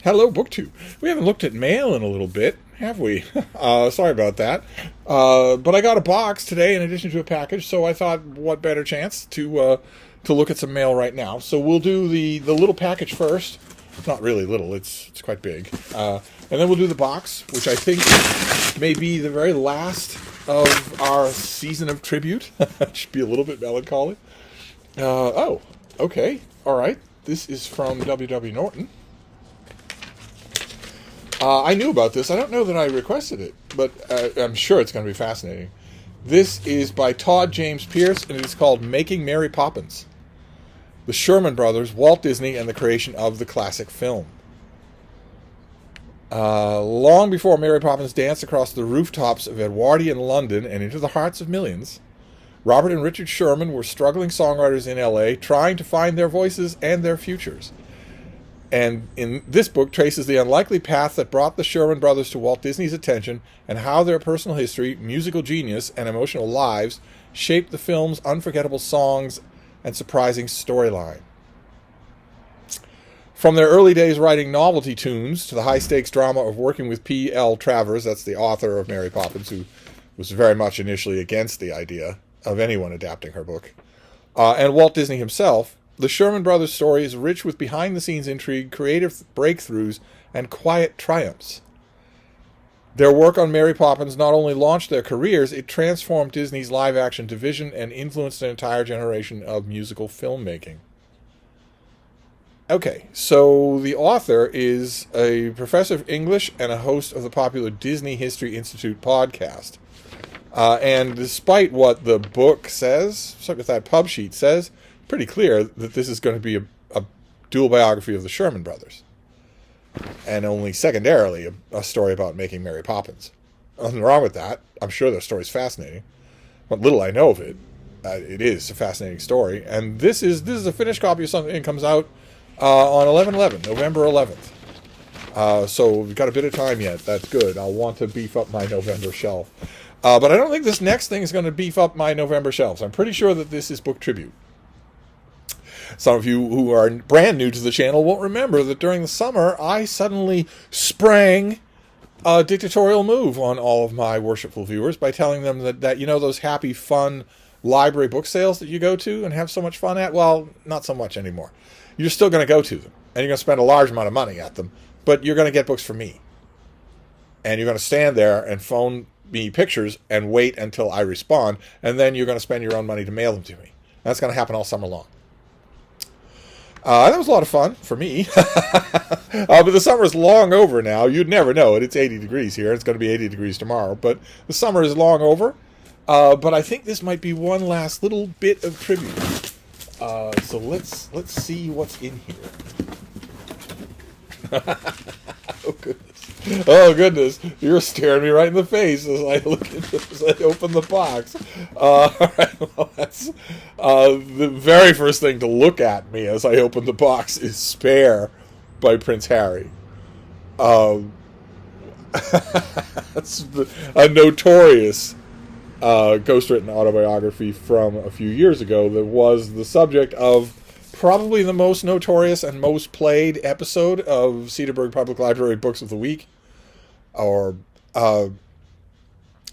Hello, BookTube. We haven't looked at mail in a little bit, have we? Sorry about that. But I got a box today in addition to a package, so I thought, what better chance to look at some mail right now. So we'll do the little package first. It's not really little; it's quite big. And then we'll do the box, which I think may be the very last of our season of tribute. It should be a little bit melancholy. Oh, okay, all right. This is from W.W. Norton. I knew about this. I don't know that I requested it, but I'm sure it's going to be fascinating. This is by Todd James Pierce, and it is called Making Mary Poppins. The Sherman Brothers, Walt Disney, and the creation of the classic film. Long before Mary Poppins danced across the rooftops of Edwardian London and into the hearts of millions, Robert and Richard Sherman were struggling songwriters in L.A. trying to find their voices and their futures. And in this book traces the unlikely path that brought the Sherman Brothers to Walt Disney's attention and how their personal history, musical genius, and emotional lives shaped the film's unforgettable songs and surprising storyline. From their early days writing novelty tunes to the high-stakes drama of working with P.L. Travers, that's the author of Mary Poppins, who was very much initially against the idea of anyone adapting her book, and Walt Disney himself, the Sherman Brothers' story is rich with behind-the-scenes intrigue, creative breakthroughs, and quiet triumphs. Their work on Mary Poppins not only launched their careers, it transformed Disney's live-action division and influenced an entire generation of musical filmmaking. Okay, so the author is a professor of English and a host of the popular Disney History Institute podcast. And despite what the book says, what that pub sheet says, pretty clear that this is going to be a dual biography of the Sherman Brothers. And only secondarily a story about making Mary Poppins. Nothing wrong with that. I'm sure their story's fascinating. What little I know of it, it is a fascinating story. And this is a finished copy of something that comes out on 11/11, November 11th. So we've got a bit of time yet. That's good. I'll want to beef up my November shelf. But I don't think this next thing is going to beef up my November shelves. I'm pretty sure that this is book tribute. Some of you who are brand new to the channel won't remember that during the summer, I suddenly sprang a dictatorial move on all of my worshipful viewers by telling them that you know those happy, fun library book sales that you go to and have so much fun at? Well, not so much anymore. You're still going to go to them, and you're going to spend a large amount of money at them, but you're going to get books from me. And you're going to stand there and phone me pictures and wait until I respond, and then you're going to spend your own money to mail them to me. That's going to happen all summer long. That was a lot of fun for me. But the summer is long over now. You'd never know it. It's 80 degrees here. It's going to be 80 degrees tomorrow. But the summer is long over. But I think this might be one last little bit of tribute. So let's see what's in here. Oh, goodness. Oh, goodness. You're staring me right in the face as I look at this, as I open the box. All right, well, that's the very first thing to look at me as I open the box is Spare by Prince Harry. That's a notorious ghostwritten autobiography from a few years ago that was the subject of probably the most notorious and most played episode of Cedarburg Public Library Books of the Week, or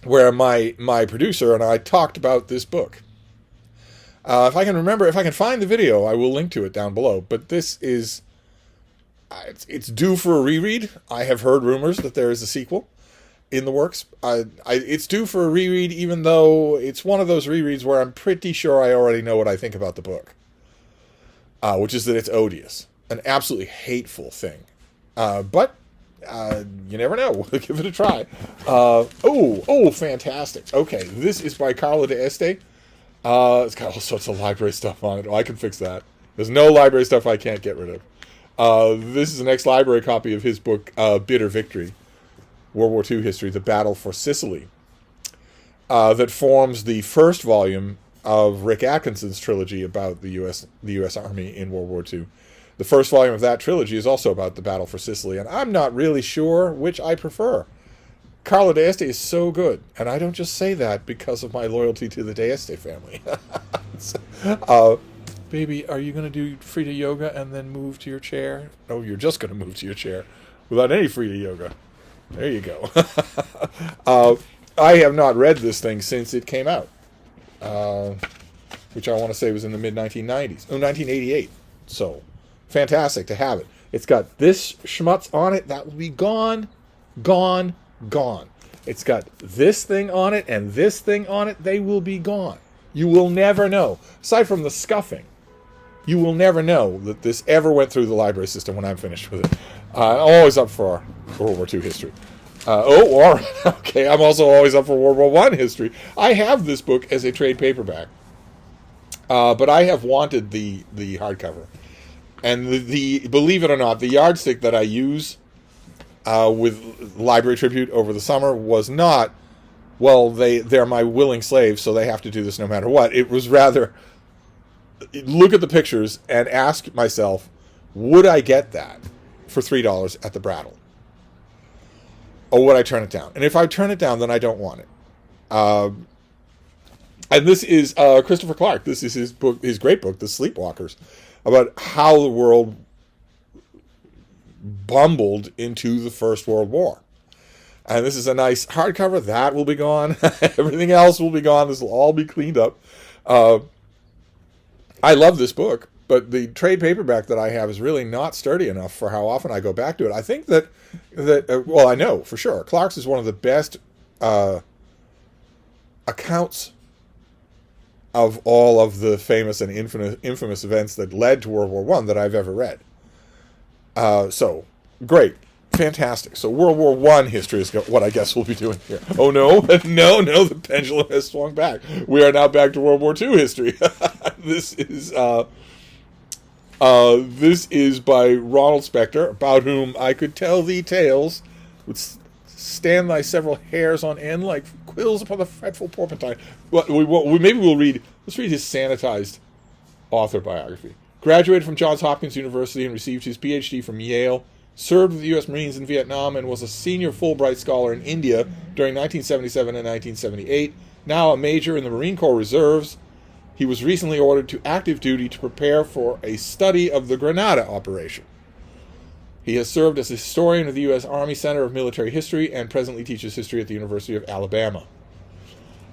where my producer and I talked about this book. If I can find the video, I will link to it down below. But this is, it's due for a reread. I have heard rumors that there is a sequel in the works. It's due for a reread, even though it's one of those rereads where I'm pretty sure I already know what I think about the book. Which is that it's odious, an absolutely hateful thing. But you never know. We'll give it a try. Oh, fantastic. Okay, this is by Carla D'Este. It's got all sorts of library stuff on it. Oh, I can fix that. There's no library stuff I can't get rid of. This is an ex-library copy of his book, Bitter Victory, World War II History, The Battle for Sicily, that forms the first volume of Rick Atkinson's trilogy about the U.S. Army in World War II. The first volume of that trilogy is also about the Battle for Sicily, and I'm not really sure which I prefer. Carla D'Este is so good, and I don't just say that because of my loyalty to the D'Este family. baby, are you going to do Frida yoga and then move to your chair? No, you're just going to move to your chair without any Frida yoga. There you go. I have not read this thing since it came out, which I want to say was in the mid-1990s. Oh, 1988. So, fantastic to have it. It's got this schmutz on it. That will be gone, gone, gone. It's got this thing on it and this thing on it. They will be gone. You will never know. Aside from the scuffing, you will never know that this ever went through the library system when I'm finished with it. I'm always up for World War II history. All right. Okay, I'm also always up for World War I history. I have this book as a trade paperback, but I have wanted the hardcover. And the believe it or not, the yardstick that I use with Library Tribute over the summer was not, well, they're my willing slaves, so they have to do this no matter what. It was rather, look at the pictures and ask myself, would I get that for $3 at the Brattle? Or would I turn it down? And if I turn it down, then I don't want it. And this is Christopher Clark. This is his book, his great book, The Sleepwalkers, about how the world bumbled into the First World War. And this is a nice hardcover. That will be gone. Everything else will be gone. This will all be cleaned up. I love this book, but the trade paperback that I have is really not sturdy enough for how often I go back to it. I think that well, I know for sure, Clark's is one of the best accounts of all of the famous and infamous events that led to World War I that I've ever read. So, great. Fantastic. So World War I history is what I guess we'll be doing here. Oh, no. No, the pendulum has swung back. We are now back to World War II history. This is by Ronald Spector, about whom I could tell thee tales, would stand thy several hairs on end like quills upon the fretful porpentine. Let's read his sanitized author biography. Graduated from Johns Hopkins University and received his PhD from Yale. Served with the U.S. Marines in Vietnam and was a senior Fulbright scholar in India during 1977 and 1978. Now a major in the Marine Corps Reserves, he was recently ordered to active duty to prepare for a study of the Grenada operation. He has served as a historian of the U.S. Army Center of Military History and presently teaches history at the University of Alabama.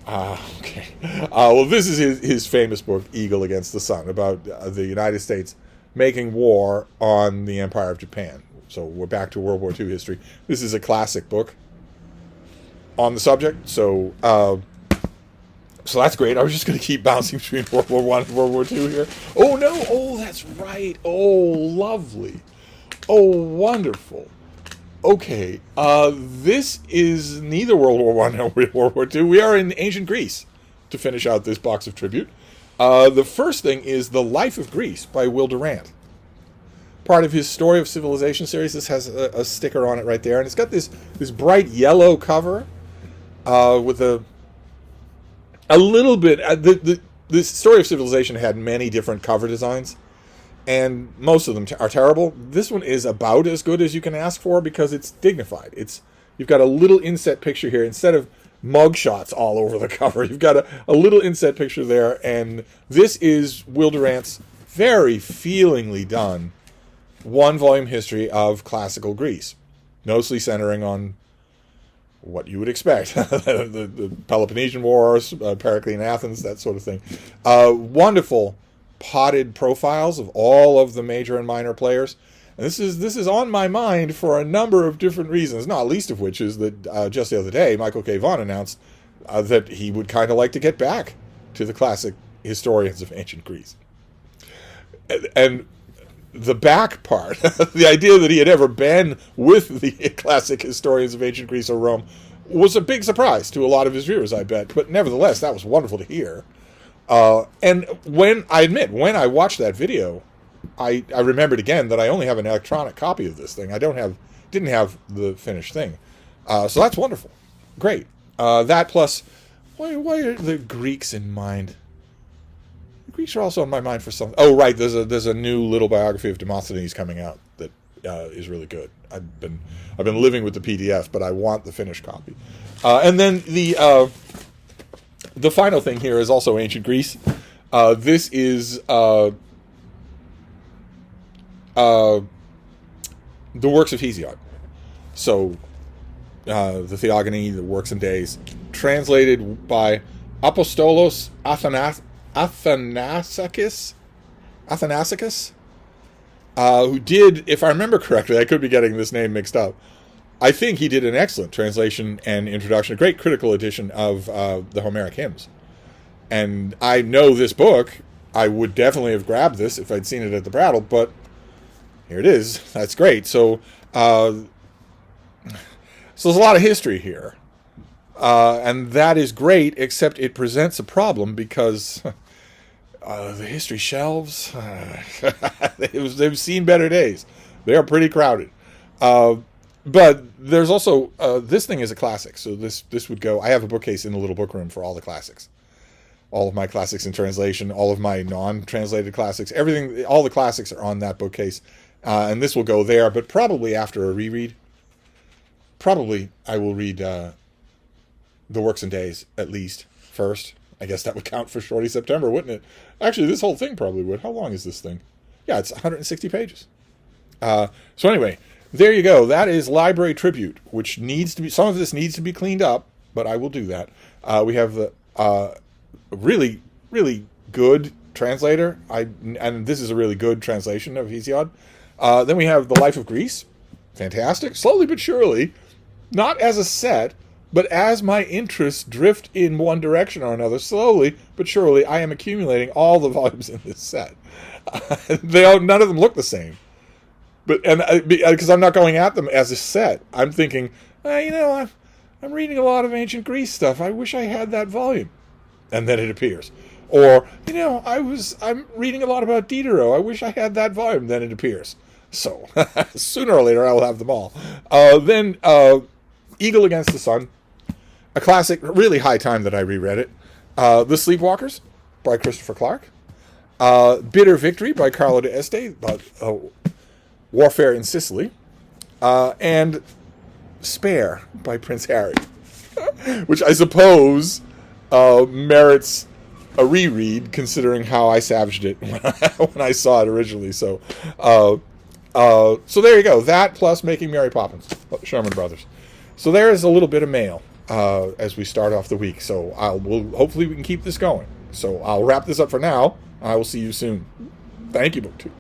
Okay. Well, this is his famous book, Eagle Against the Sun, about the United States making war on the Empire of Japan. So we're back to World War II history. This is a classic book on the subject. So that's great. I was just going to keep bouncing between World War I and World War II here. Oh, no. Oh, that's right. Oh, lovely. Oh, wonderful. Okay. This is neither World War I nor World War II. We are in ancient Greece to finish out this box of tribute. The first thing is The Life of Greece by Will Durant. Part of his Story of Civilization series. This has a sticker on it right there. And it's got this bright yellow cover with a little bit... the Story of Civilization had many different cover designs, and most of them are terrible. This one is about as good as you can ask for because it's dignified. You've got a little inset picture here. Instead of mugshots all over the cover, you've got a little inset picture there. And this is Will Durant's very feelingly done one-volume history of classical Greece, mostly centering on what you would expect, the Peloponnesian Wars, Periclean Athens, that sort of thing. Wonderful potted profiles of all of the major and minor players. And this is on my mind for a number of different reasons, not least of which is that just the other day, Michael K. Vaughan announced that he would kind of like to get back to the classic historians of ancient Greece. And the back part, the idea that he had ever been with the classic historians of ancient Greece or Rome, was a big surprise to a lot of his viewers, I bet. But nevertheless, that was wonderful to hear. And when I watched that video, I remembered again that I only have an electronic copy of this thing. I didn't have the finished thing. So that's wonderful. Great. That plus, why are the Greeks in mind? Greeks are also on my mind for something. Oh, right. There's a new little biography of Demosthenes coming out that is really good. I've been living with the PDF, but I want the finished copy. And then the final thing here is also ancient Greece. This is the works of Hesiod. So, the Theogony, the Works and Days, translated by Apostolos Athanasicus, who did, if I remember correctly, I could be getting this name mixed up, I think he did an excellent translation and introduction, a great critical edition of the Homeric hymns. And I know this book, I would definitely have grabbed this if I'd seen it at the Brattle, but here it is. That's great. So there's a lot of history here. And that is great, except it presents a problem because the history shelves, they've seen better days. They are pretty crowded. But there's also, this thing is a classic. So this would go, I have a bookcase in the little book room for all the classics. All of my classics in translation, all of my non-translated classics, everything, all the classics are on that bookcase. And this will go there, but probably after a reread. Probably I will read the Works and Days, at least, first. I guess that would count for Shorty September, wouldn't it? Actually, this whole thing probably would. How long is this thing? Yeah, it's 160 pages. So anyway, there you go. That is Library Tribute, which needs to be, some of this needs to be cleaned up, but I will do that. We have the really, really good translator, and this is a really good translation of Hesiod. Then we have The Life of Greece. Fantastic. Slowly but surely, not as a set, but as my interests drift in one direction or another, slowly but surely, I am accumulating all the volumes in this set. None of them look the same. But because I'm not going at them as a set, I'm thinking, I'm reading a lot of ancient Greece stuff. I wish I had that volume, and then it appears. Or I'm reading a lot about Diderot. I wish I had that volume. Then it appears. So sooner or later, I will have them all. Then Eagle Against the Sun, a classic. Really high time that I reread it. The Sleepwalkers by Christopher Clark. Bitter Victory by Carlo d'Este about warfare in Sicily, and Spare by Prince Harry, which I suppose merits a reread, considering how I savaged it when I saw it originally. So there you go. That plus Making Mary Poppins, Sherman Brothers. So there is a little bit of mail as we start off the week. So hopefully we can keep this going. So I'll wrap this up for now. I will see you soon. Thank you, BookTube.